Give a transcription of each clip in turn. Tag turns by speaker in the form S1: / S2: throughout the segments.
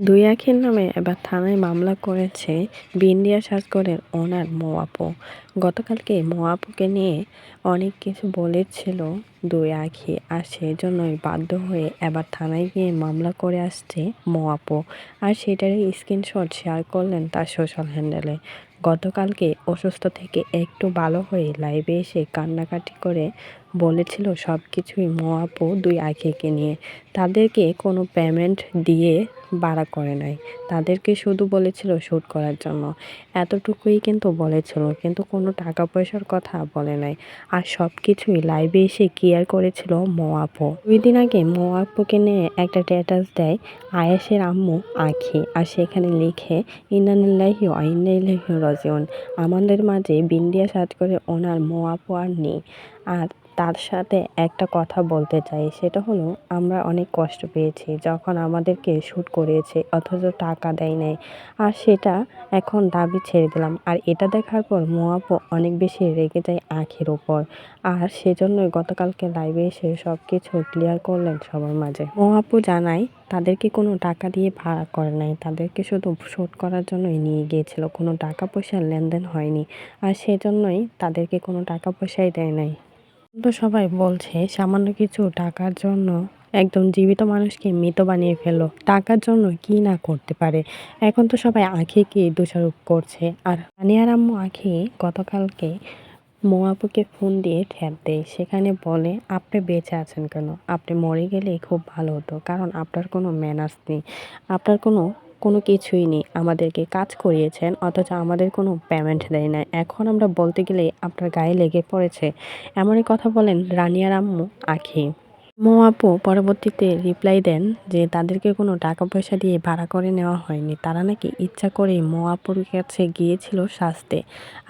S1: দুই আখির নামে এবার থানায় মামলা করেছে বিন্দিয়া সাজঘরের ওনার মৌ আপু। গতকালকে মৌ আপুকে নিয়ে অনেক কিছু বলেছিল দুই আখি, আর সেই জন্যই বাধ্য হয়ে এবার থানায় গিয়ে মামলা করে আসছে মৌ আপু। আর সেটারই স্ক্রিনশট শেয়ার করলেন তার সোশ্যাল হ্যান্ডেলে। গতকালকে অসুস্থ থেকে একটু ভালো হয়ে লাইভে এসে কান্নাকাটি করে বলেছিল সব কিছুই মৌ আপু দুই আখিকে নিয়ে। তাদেরকে কোনো পেমেন্ট দিয়ে ভাড়া করে নাই, তাদেরকে শুধু বলেছিল শ্যুট করার জন্য। এতটুকুই কিন্তু বলেছিল, কিন্তু কোনো টাকা পয়সার কথা বলে নাই। আর সব কিছুই লাইভে এসে ক্লিয়ার করেছিল মৌ আপু। 2 দিন আগে মৌ আপুকে নিয়ে একটা স্ট্যাটাস দেয় আয়েশের আম্মু আখি, আর সেখানে লিখে ইন্না লিল্লাহি ওয়া ইন্না ইলাইহি রাজিউন। আমাদের মাঝে বিন্দিয়া সাজঘরে ওনার মৌ আপু আর নেই। আর তার সাথে একটা কথা বলতে চাই, সেটা হলো আমরা অনেক কষ্ট পেয়েছি যখন আমাদেরকে শ্যুট করিয়েছে, অথচ টাকা দেয় নাই। আর সেটা এখন দাবি ছেড়ে দিলাম। আর এটা দেখার পর মৌ আপু অনেক বেশি রেগে যায় আখির ওপর। আর সেজন্যই গতকালকে লাইভে এসে সব কিছু ক্লিয়ার করলেন সবার মাঝে। মৌ আপু জানায় তাদেরকে কোনো টাকা দিয়ে ভাড়া করে নাই, তাদেরকে শুধু শ্যুট করার জন্যই নিয়ে গিয়েছিল, কোনো টাকা পয়সার লেনদেন হয়নি। আর সেজন্যই তাদেরকে কোনো টাকা পয়সাই দেয় নাই। তো সবাই বলছে সামান্য কিছু টাকার জন্য একদম জীবিত মানুষকে মৃত বানিয়ে ফেললো, টাকার জন্য কি না করতে পারে। এখন তো সবাই আখিকে দোষারোপ করছে। আর রানিয়ার আম্মু আখি গতকালকে মৌ আপুকে ফোন দিয়ে ঠ্যাপ দেয়, সেখানে বলে আপনি বেঁচে আছেন কেন, আপনি মরে গেলে খুব ভালো হতো, কারণ আপনার কোনো ম্যানার্স নেই, আপনার কোনো কোনো কিছুই নেই। আমাদেরকে কাজ করিয়েছেন, অথচ আমাদের কোনো পেমেন্ট দেয় না। এখন আমরা বলতে গেলে আপনার গায়ে লেগে পড়েছে। এমনই কথা বলেন রানিয়ার আম্মু আখি। মৌ আপু পরবর্তীতে রিপ্লাই দেন যে তাদেরকে কোনো টাকা পয়সা দিয়ে ভাড়া করে নেওয়া হয়নি, তারা নাকি ইচ্ছা করেই মৌ আপুর কাছে গিয়েছিল সাজতে।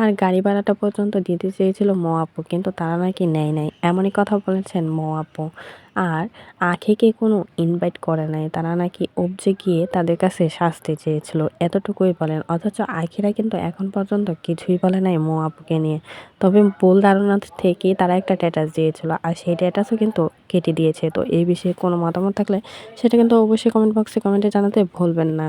S1: আর গাড়ি ভাড়াটা পর্যন্ত দিতে চেয়েছিল মৌ আপু, কিন্তু তারা নাকি নেয় নাই, এমনই কথা বলেছেন মৌ আপু। আর আখিকে কোনো ইনভাইট করে নাই, তারা নাকি উপজে গিয়ে তাদের কাছে সাজতে চেয়েছিল, এতটুকুই বলেন। অথচ আখিরা কিন্তু এখন পর্যন্ত কিছুই বলে নাই মৌ আপুকে নিয়ে। তবে ভুল ধারণা থেকেই তারা একটা স্ট্যাটাস দিয়েছিল, আর সেই স্ট্যাটাসও কিন্তু কেটে দিয়েছে। তো এই বিষয়ে কোনো মতামত থাকলে সেটা কিন্তু অবশ্যই কমেন্ট বক্সে কমেন্টে জানাতে ভুলবেন না।